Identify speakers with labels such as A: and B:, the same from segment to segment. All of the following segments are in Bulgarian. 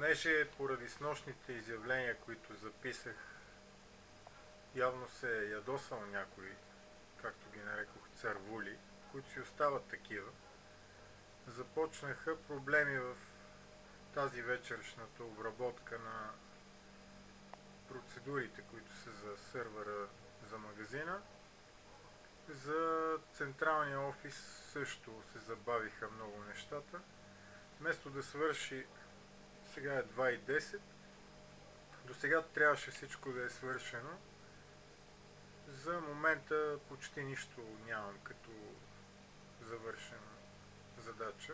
A: Понеже поради снощните изявления, които записах, явно се е ядосал някой, както ги нарекох цървули, които си остават такива, започнаха проблеми в тази вечершната обработка на процедурите, които са за сървъра за магазина. За централния офис също се забавиха много нещата. Вместо да свърши, сега е 2:10, до сега трябваше всичко да е свършено. За момента почти нищо нямам като завършена задача.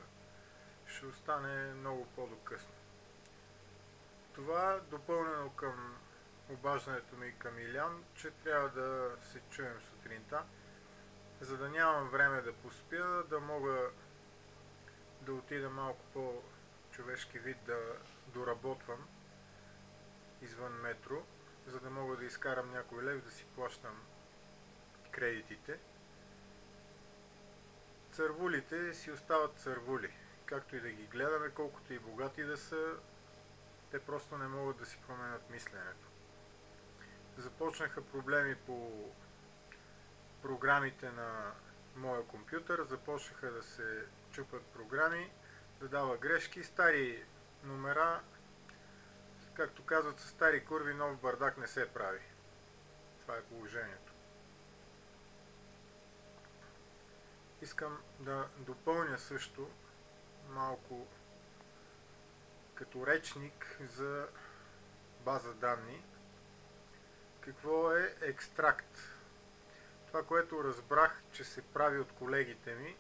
A: Ще остане много по-докъсно. Това допълнено към обаждането ми към Илян, че трябва да се чуем сутринта, за да нямам време да поспя, да мога да отида малко по-човешки вид да доработвам извън метро, за да мога да изкарам някой лев да си плащам кредитите. Цървулите си остават цървули. Както и да ги гледаме, колкото и богати да са, те просто не могат да си променят мисленето. Започнаха проблеми по програмите на моя компютър, започнаха да се чупат програми, да дава грешки, стари номера, както казват, със стари курви нов бардак не се прави. Това е положението. Искам да допълня също малко като речник за база данни. Какво е екстракт? Това, което разбрах, че се прави от колегите ми,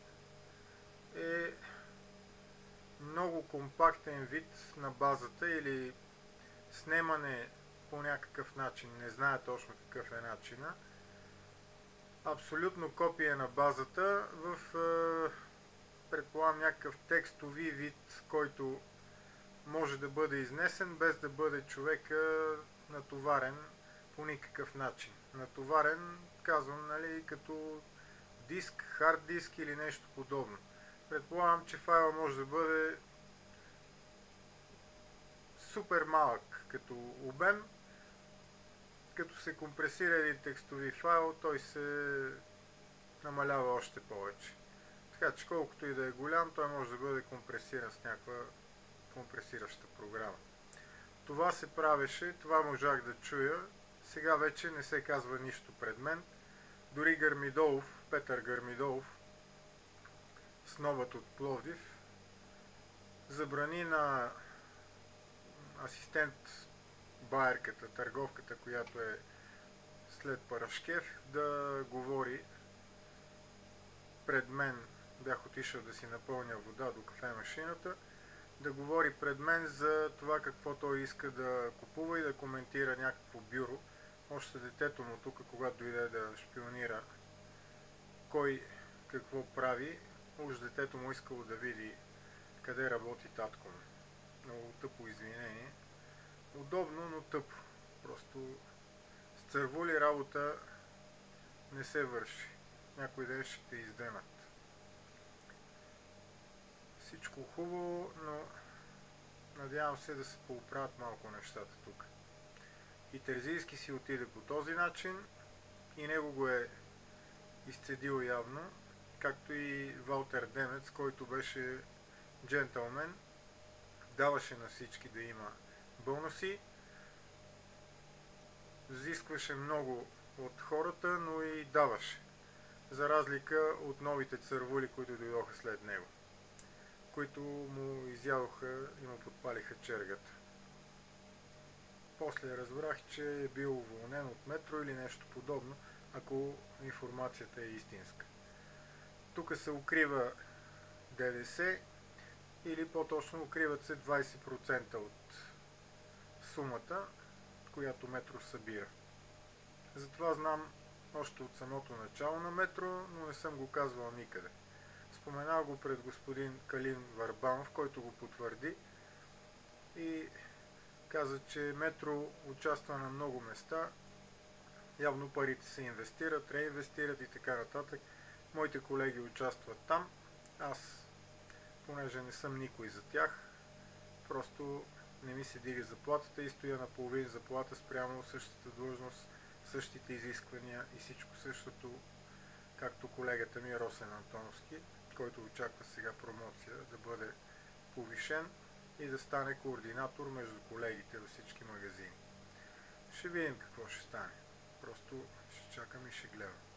A: е много компактен вид на базата или снемане по някакъв начин, не зная точно какъв е начина, абсолютно копие на базата в, предполагам, някакъв текстови вид, който може да бъде изнесен без да бъде човека натоварен по никакъв начин. Натоварен, казвам, нали, като диск, хард диск или нещо подобно. Предполагам, че файла може да бъде супер малък като обем. Като се компресира един текстови файл, той се намалява още повече. Така че колкото и да е голям, той може да бъде компресиран с някаква компресираща програма. Това се правеше, това можах да чуя. Сега вече не се казва нищо пред мен. Дори Гърмидолов, Петър Гърмидолов, снобът от Пловдив, забрани на асистент байерката, търговката, която е след Парашкев, да говори пред мен. Бях отишъл да си напълня вода до кафемашината, да говори пред мен за това какво той иска да купува и да коментира някакво бюро. Още детето му тук, когато дойде да шпионира кой какво прави, уж детето му искало да види къде работи татко му. Много тъпо извинение. Удобно, но тъпо. Просто с цървули работа не се върши. Някой ден ще те издемат. Всичко хубаво, но надявам се да се поуправят малко нещата тук. И Терзийски си отиде по този начин и него го е изцедил явно, както и Валтер Демец, който беше джентълмен, даваше на всички да има бонуси, изискваше много от хората, но и даваше, за разлика от новите цървули, които дойдоха след него, които му изядоха и му подпалиха чергата. После разбрах, че е бил уволнен от метро или нещо подобно, ако информацията е истинска. Тук се укрива ДДС, или по-точно укриват се 20% от сумата, която метро събира. Затова знам още от самото начало на метро, но не съм го казвал никъде. Споменал го пред господин Калин Варбанов, който го потвърди и каза, че метро участва на много места. Явно парите се инвестират, реинвестират и така нататък. Моите колеги участват там. Аз, понеже не съм никой за тях, просто не ми се дига заплатата и стоя на половин заплата спрямо същата длъжност, същите изисквания и всичко същото, както колегата ми Росен Антоновски, който очаква сега промоция да бъде повишен и да стане координатор между колегите във всички магазини. Ще видим какво ще стане. Просто ще чакам и ще гледам.